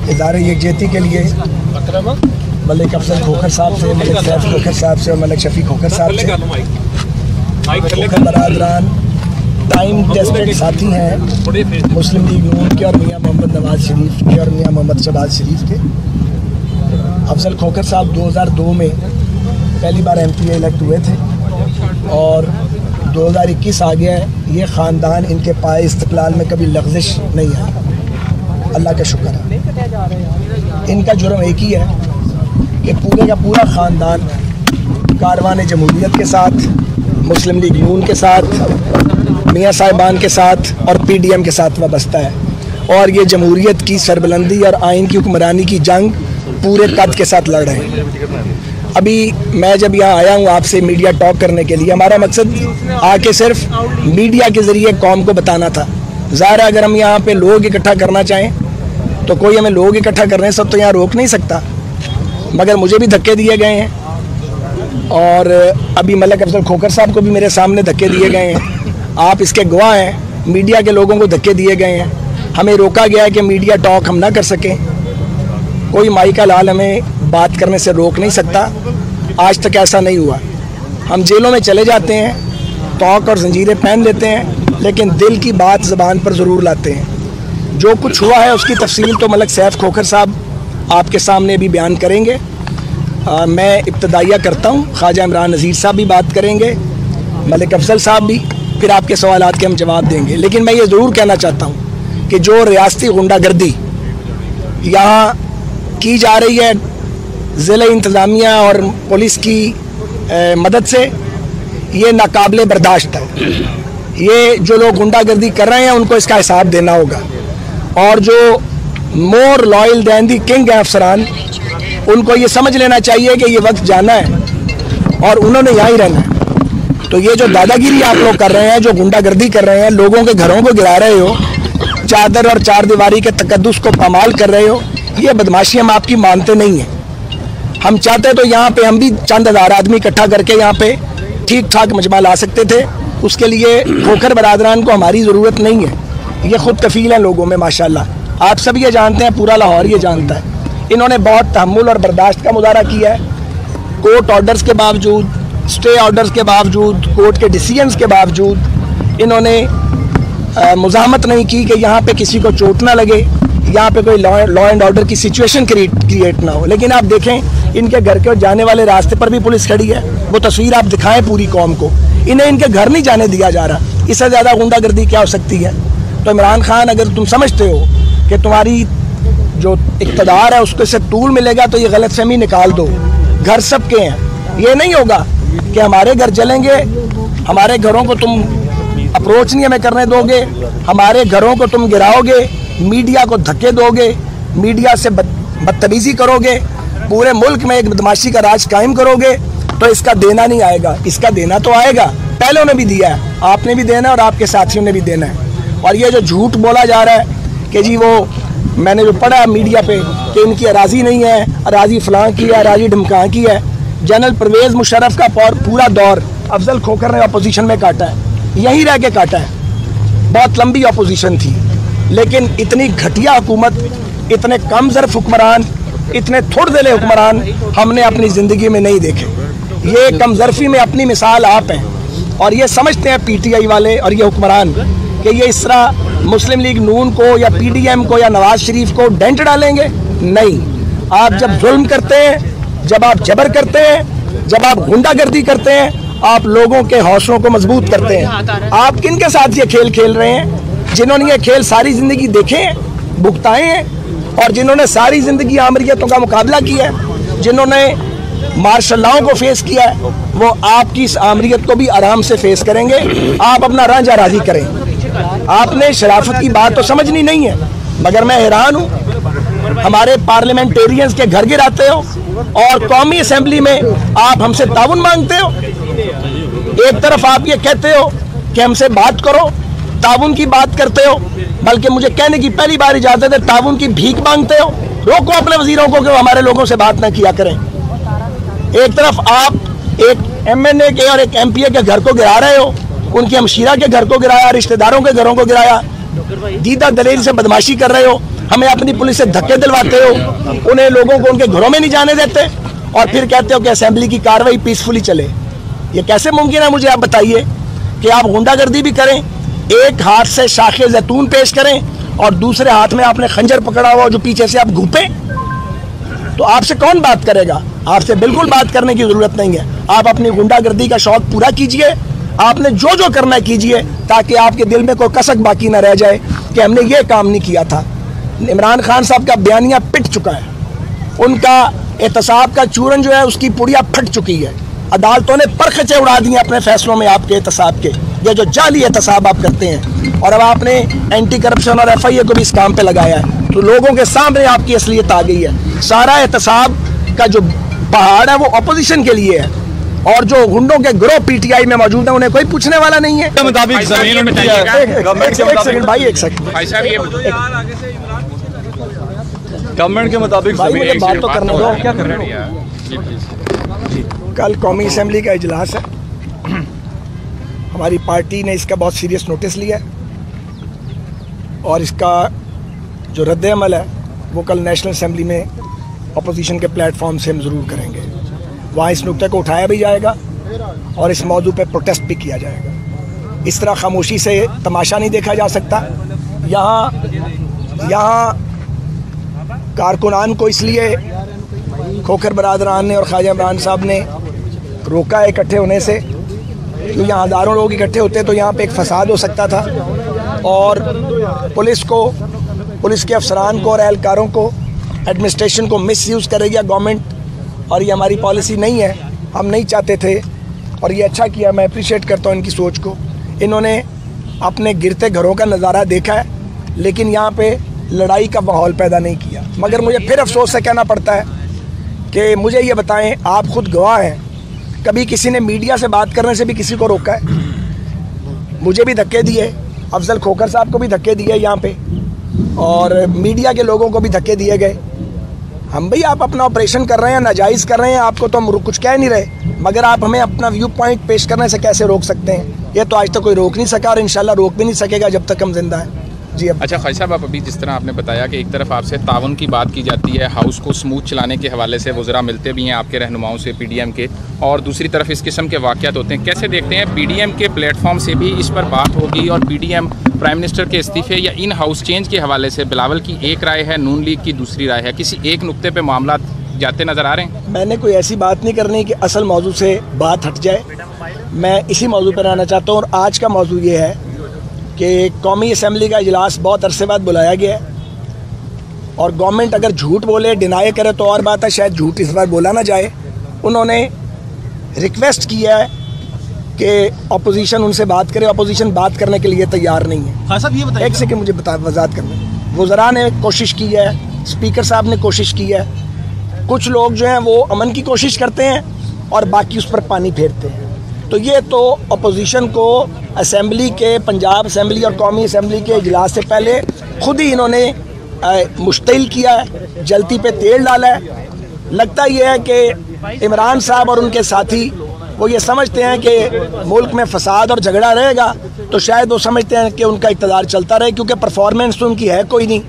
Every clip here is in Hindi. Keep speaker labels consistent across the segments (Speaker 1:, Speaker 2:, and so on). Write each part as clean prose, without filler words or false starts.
Speaker 1: इदारे यकजहती के लिए मलिक अफजल खोखर साहब से, मलिक सैफ खोखर साहब से और मलिक शफी खोखर साहब से खोखर बरादरान टाइम टेस्टेड साथी हैं मुस्लिम लीग नून के और मियाँ मोहम्मद नवाज शरीफ के और मियाँ मोहम्मद शहबाज शरीफ के। अफजल खोखर साहब 2002 में पहली बार MP इलेक्ट हुए थे और 2021 आ गया है। ये ख़ानदान इनके पाए इस्तक़लाल में कभी लग़ज़िश नहीं है, अल्लाह का शुक्र है। इनका जुर्म एक ही है कि पूरे का पूरा ख़ानदान कारवान जमहूरियत के साथ, मुस्लिम लीग नून के साथ, मियाँ साहिबान के साथ और PDM के साथ वाबस्ता है और ये जमहूरियत की सरबलंदी और आइन की हुक्मरानी की जंग पूरे कद के साथ लड़ रहे हैं। अभी मैं जब यहाँ आया हूँ आपसे मीडिया टॉक करने के लिए, हमारा मकसद आके सिर्फ मीडिया के ज़रिए कौम को बताना था। ज़ाहिर है अगर हम यहाँ पे लोग इकट्ठा करना चाहें तो कोई हमें लोग इकट्ठा करने सब तो यहाँ रोक नहीं सकता, मगर मुझे भी धक्के दिए गए हैं और अभी मलिक अफजल खोखर साहब को भी मेरे सामने धक्के दिए गए हैं। आप इसके गवाह हैं, मीडिया के लोगों को धक्के दिए गए हैं। हमें रोका गया है कि मीडिया टॉक हम ना कर सकें। कोई माई का लाल हमें बात करने से रोक नहीं सकता, आज तक ऐसा नहीं हुआ। हम जेलों में चले जाते हैं, तोक और जंजीरें पहन लेते हैं, लेकिन दिल की बात ज़बान पर ज़रूर लाते हैं। जो कुछ हुआ है उसकी तफसील तो मलिक सैफ खोखर साहब आपके सामने भी बयान करेंगे। मैं इब्तदाइया करता हूँ, ख्वाजा इमरान नज़ीर साहब भी बात करेंगे, मलिक अफजल साहब भी, फिर आपके सवालात के हम जवाब देंगे। लेकिन मैं ये ज़रूर कहना चाहता हूँ कि जो रियासती गुंडागर्दी यहाँ की जा रही है ज़िला इंतज़ामिया और पुलिस की मदद से, ये नाकाबिले बर्दाश्त है। ये जो लोग गुंडागर्दी कर रहे हैं उनको इसका हिसाब देना होगा और जो मोर लॉयल दैन दी किंग है अफसरान, उनको ये समझ लेना चाहिए कि ये वक्त जाना है और उन्होंने यहाँ ही रहना है। तो ये जो दादागिरी आप लोग कर रहे हैं, जो गुंडागर्दी कर रहे हैं, लोगों के घरों को गिरा रहे हो, चादर और चार दीवारी के तकद्दुस को पामाल कर रहे हो, ये बदमाशी हम आपकी मानते नहीं हैं। हम चाहते तो यहाँ पे हम भी चंद हज़ार आदमी इकट्ठा करके यहाँ पे ठीक ठाक मजमा ला सकते थे। उसके लिए खोखर बरादरान को हमारी ज़रूरत नहीं है, ये ख़ुद कफ़ील हैं लोगों में माशाल्लाह। आप सब ये जानते हैं, पूरा लाहौर ये जानता है। इन्होंने बहुत तहम्मुल और बर्दाश्त का मुजाहरा किया है। कोर्ट ऑर्डर्स के बावजूद, स्टे ऑर्डर्स के बावजूद, कोर्ट के डिसीजंस के बावजूद इन्होंने मुज़ाहमत नहीं की कि यहाँ पे किसी को चोट ना लगे, यहाँ पे कोई लॉ एंड ऑर्डर की सिचुएशन क्रिएट ना हो। लेकिन आप देखें इनके घर के जाने वाले रास्ते पर भी पुलिस खड़ी है। वो तस्वीर आप दिखाएं पूरी कौम को, इन्हें इनके घर नहीं जाने दिया जा रहा। इससे ज़्यादा गुंडागर्दी क्या हो सकती है? तो इमरान खान, अगर तुम समझते हो कि तुम्हारी जो इक़्तिदार है उसको से टूल मिलेगा तो ये गलतफहमी निकाल दो। घर सबके हैं, ये नहीं होगा कि हमारे घर चलेंगे, हमारे घरों को तुम अप्रोच नहीं हमें करने दोगे, हमारे घरों को तुम गिराओगे, मीडिया को धक्के दोगे, मीडिया से बदतमीज़ी करोगे, पूरे मुल्क में एक बदमाशी का राज कायम करोगे, तो इसका देना नहीं आएगा। इसका देना तो आएगा, पहले ने भी दिया है, आपने भी देना है और आपके साथियों ने भी देना है। और ये जो झूठ बोला जा रहा है कि जी वो मैंने जो पढ़ा मीडिया पे कि इनकी अराज़ी नहीं है, अराज़ी फ़लाँ की है, अराज़ी ढमकाँ की है। जनरल परवेज़ मुशर्रफ का पूरा दौर अफजल खोखर ने अपोजिशन में काटा है, यहीं रह के काटा है। बहुत लंबी अपोजिशन थी, लेकिन इतनी घटिया हुकूमत, इतने कम ज़र्फ़ हुक्मरान, इतने थोड़े दिले हुक्मरान हमने अपनी ज़िंदगी में नहीं देखे। ये कम ज़र्फ़ी में अपनी मिसाल आप हैं और ये समझते हैं PTI वाले और ये हुक्मरान कि ये इस तरह मुस्लिम लीग नून को या PDM को या नवाज शरीफ को डेंट डालेंगे। नहीं, आप जब जुल्म करते हैं, जब आप जबर करते हैं, जब आप गुंडागर्दी करते हैं, आप लोगों के हौसलों को मजबूत करते हैं। आप किन के साथ ये खेल खेल रहे हैं? जिन्होंने ये खेल सारी ज़िंदगी देखे हैं, भुगताए हैं, और जिन्होंने सारी ज़िंदगी आमरीतों का मुकाबला किया है, जिन्होंने मार्शल लॉ को फेस किया है, वो आपकी इस आमरीत को भी आराम से फेस करेंगे। आप अपना रांझा राजी करें। आपने शराफत की बात तो समझनी नहीं है, मगर मैं हैरान हूँ, हमारे पार्लियामेंटेरियंस के घर गिराते हो और कौमी असेंबली में आप हमसे ताउन मांगते हो। एक तरफ आप ये कहते हो कि हमसे बात करो, ताउन की बात करते हो, बल्कि मुझे कहने की पहली बार इजाज़त है, ताउन की भीख मांगते हो। रोको अपने वजीरों को कि वो हमारे लोगों से बात ना किया करें। एक तरफ आप एक MNA के और एक MPA के घर को गिरा रहे हो, उनकी हमशीरा के घर को गिराया, रिश्तेदारों के घरों को गिराया, दीदा दलेरी से बदमाशी कर रहे हो, हमें अपनी पुलिस से धक्के दिलवाते हो, उन्हें लोगों को उनके घरों में नहीं जाने देते और फिर कहते हो कि असेंबली की कार्रवाई पीसफुली चले। ये कैसे मुमकिन है? मुझे आप बताइए कि आप गुंडागर्दी भी करें, एक हाथ से शाखे जैतून पेश करें और दूसरे हाथ में आपने खंजर पकड़ा हुआ जो पीछे से आप घूपे, तो आपसे कौन बात करेगा? आपसे बिल्कुल बात करने की जरूरत नहीं है। आप अपनी गुंडागर्दी का शौक पूरा कीजिए, आपने जो जो करना है कीजिए, ताकि आपके दिल में कोई कसक बाकी ना रह जाए कि हमने ये काम नहीं किया था। इमरान खान साहब का बयानिया पिट चुका है, उनका एहतसाब का चूरन जो है उसकी पुड़िया फट चुकी है। अदालतों ने परखचे उड़ा दिए अपने फैसलों में आपके एहतसाब के, ये जो जाली एहतसाब आप करते हैं, और अब आपने एंटी करप्शन और FIA को भी इस काम पे लगाया है, तो लोगों के सामने आपकी असलियत आ गई है। सारा एहतसाब का जो पहाड़ है वो अपोजिशन के लिए है, और जो गुंडों के ग्रोह PTI में मौजूद है उन्हें कोई पूछने वाला नहीं है।
Speaker 2: मुताबिक जमीन में
Speaker 1: एक सेकंड
Speaker 2: गवर्नमेंट के मुताबिक
Speaker 1: मुझे बात तो करने दो। क्या कर रहे हो? कल कौमी असेंबली का इजलास है, हमारी पार्टी ने इसका बहुत सीरियस नोटिस लिया है और इसका जो रद्द-ए-अमल है वो कल नेशनल असेंबली में अपोजिशन के प्लेटफॉर्म से हम ज़रूर करेंगे। वहाँ इस नुक्ते को उठाया भी जाएगा और इस मौजू पे प्रोटेस्ट भी किया जाएगा। इस तरह खामोशी से तमाशा नहीं देखा जा सकता। यहाँ कारकुनान को इसलिए खोखर बरादरान ने और ख्वाजा इमरान साहब ने रोका है इकट्ठे होने से, क्योंकि यहाँ हज़ारों लोग इकट्ठे होते तो यहाँ पे एक फसाद हो सकता था और पुलिस के अफसरान को और एहलकारों को, एडमिनिस्ट्रेशन को मिसयूज़ करेगी गवर्नमेंट, और ये हमारी पॉलिसी नहीं है, हम नहीं चाहते थे। और ये अच्छा किया, मैं अप्रिशिएट करता हूँ इनकी सोच को। इन्होंने अपने गिरते घरों का नज़ारा देखा है, लेकिन यहाँ पे लड़ाई का माहौल पैदा नहीं किया। मगर मुझे फिर अफसोस से कहना पड़ता है कि मुझे ये बताएं, आप खुद गवाह हैं, कभी किसी ने मीडिया से बात करने से भी किसी को रोका है? मुझे भी धक्के दिए, अफजल खोखर साहब को भी धक्के दिए यहाँ पे, और मीडिया के लोगों को भी धक्के दिए गए। हम भाई आप अपना ऑपरेशन कर रहे हैं, नाजायज़ कर रहे हैं, आपको तो हम कुछ कह नहीं रहे, मगर आप हमें अपना व्यू पॉइंट पेश करने से कैसे रोक सकते हैं? ये तो आज तक कोई रोक नहीं सका और इंशाल्लाह रोक भी नहीं सकेगा जब तक हम जिंदा हैं। जी।
Speaker 3: अच्छा ख्वाजा साहब, आप अभी जिस तरह आपने बताया कि एक तरफ आपसे ताउन की बात की जाती है, हाउस को स्मूथ चलाने के हवाले से वज़रा मिलते भी हैं आपके रहनुमाओं से PDM के, और दूसरी तरफ इस किस्म के वाक़यात होते हैं। कैसे देखते हैं PDM के प्लेटफॉर्म से भी इस पर बात होगी और PDM प्राइम मिनिस्टर के इस्तीफे या इन हाउस चेंज के हवाले से बिलावल की एक राय है, नून लीग की दूसरी राय है, किसी एक नुक्ते पर मामला जाते नज़र आ रहे हैं? मैंने कोई ऐसी बात नहीं करनी कि असल मौजू से बात हट जाए, मैं इसी मौजू पर रहना चाहता हूँ। और आज का मौजू ये है कि कौमी असेंबली का इजलास बहुत अरसे बाद बुलाया गया है, और गवर्नमेंट अगर झूठ बोले, डिनाई करे तो और बात है, शायद झूठ इस बार बोला ना जाए। उन्होंने रिक्वेस्ट किया है कि अपोजिशन उनसे बात करे, अपोजिशन बात करने के लिए तैयार नहीं है।
Speaker 2: हाँ साहब, ये बताइए।
Speaker 1: एक सेकंड मुझे वजाहत करना। वज़रा ने कोशिश की है, स्पीकर साहब ने कोशिश की है, कुछ लोग जो हैं वो अमन की कोशिश करते हैं और बाकी उस पर पानी फेरते हैं। तो ये तो अपोजिशन को असेंबली के, पंजाब असेंबली और कौमी असेंबली के इजलास से पहले खुद ही इन्होंने मुश्तिल किया है, जलती पे तेल डाला है। लगता ये है कि इमरान साहब और उनके साथी वो ये समझते हैं कि मुल्क में फसाद और झगड़ा रहेगा, तो शायद वो समझते हैं कि उनका इक़्तिदार चलता रहे, क्योंकि परफॉर्मेंस तो उनकी है कोई नहीं,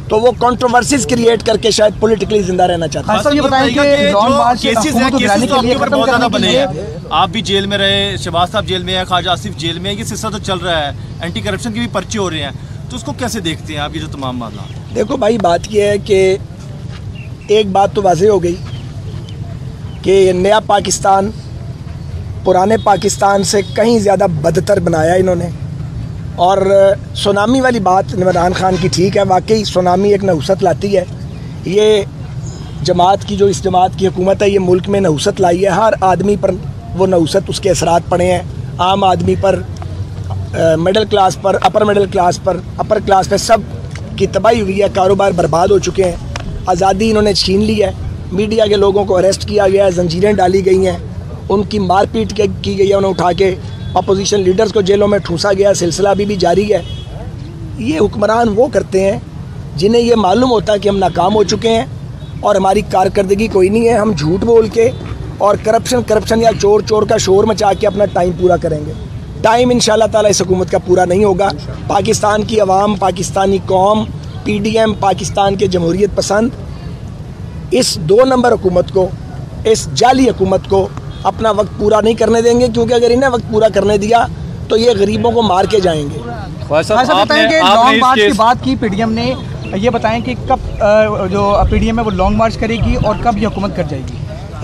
Speaker 1: तो वो कंट्रोवर्सीज क्रिएट करके शायद पॉलिटिकली जिंदा रहना चाहते हैं।
Speaker 2: ये बताएं कि बहुत ज़्यादा बने हैं, आप भी जेल में रहे, शहबाज साहब जेल में है, ख्वाजा आसिफ जेल में है, ये सिलसिला तो चल रहा है, एंटी करप्शन के भी पर्चे हो रहे हैं, तो उसको कैसे देखते हैं आप, ये जो तमाम मामला?
Speaker 1: देखो भाई, बात यह है कि एक बात तो वाज़ेह हो गई कि नया पाकिस्तान पुराने पाकिस्तान से कहीं ज़्यादा बदतर बनाया इन्होंने। और सुनामी वाली बात इमरान खान की ठीक है, वाकई सुनामी एक नहुसत लाती है। ये जमात की, जो इस जमात की हुकूमत है, ये मुल्क में नहुसत लाई है, हर आदमी पर वो नहुसत उसके असरात पड़े हैं, आम आदमी पर, मिडिल क्लास पर, अपर मिडिल क्लास पर, अपर क्लास पर, सब की तबाही हुई है, कारोबार बर्बाद हो चुके हैं, आज़ादी इन्होंने छीन ली है, मीडिया के लोगों को अरेस्ट किया गया है, जंजीरें डाली गई हैं, उनकी मारपीट की गई है, उन्हें उठा के अपोजिशन लीडर्स को जेलों में ठूंसा गया, सिलसिला अभी भी जारी है। ये हुक्मरान वो करते हैं जिन्हें ये मालूम होता है कि हम नाकाम हो चुके हैं और हमारी कारकर्दगी कोई नहीं है, हम झूठ बोल के और करप्शन या चोर का शोर मचा के अपना टाइम पूरा करेंगे। टाइम इंशाल्लाह ताला इस हुकूमत का पूरा नहीं होगा। पाकिस्तान की अवाम, पाकिस्तानी कौम, PDM, पाकिस्तान के जमहूरियत पसंद इस 2 नंबर हुकूमत को, इस जाली हुकूमत को अपना वक्त पूरा नहीं करने देंगे, क्योंकि अगर इन्हें वक्त पूरा करने दिया तो ये गरीबों को मार के जाएंगे।
Speaker 4: बताएं कि लॉन्ग मार्च की बात की PDM ने, ये बताएं कि कब जो PDM है वो लॉन्ग मार्च करेगी और कब ये हुकूमत कर जाएगी?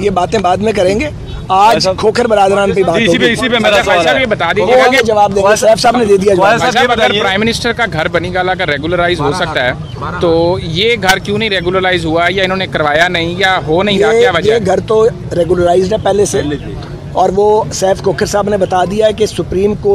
Speaker 1: ये बातें बाद में करेंगे। आज खोखर बरादरान पे बात होगी।
Speaker 3: इसी पे मेरा सवाल है, ये बता दीजिएगा कि
Speaker 1: जवाब देंगे। सैफ साहब ने दे दिया जवाब।
Speaker 3: अगर प्राइम मिनिस्टर का घर बनीगाला का रेगुलराइज हो सकता है तो ये घर क्यों नहीं रेगुलराइज हुआ, या इन्होंने करवाया नहीं, या हो नहीं रहा, क्या वजह?
Speaker 1: ये घर तो रेगुलराइज्ड है पहले से, और वो सैफ खोखर साहब ने बता दिया है कि सुप्रीम कोर्ट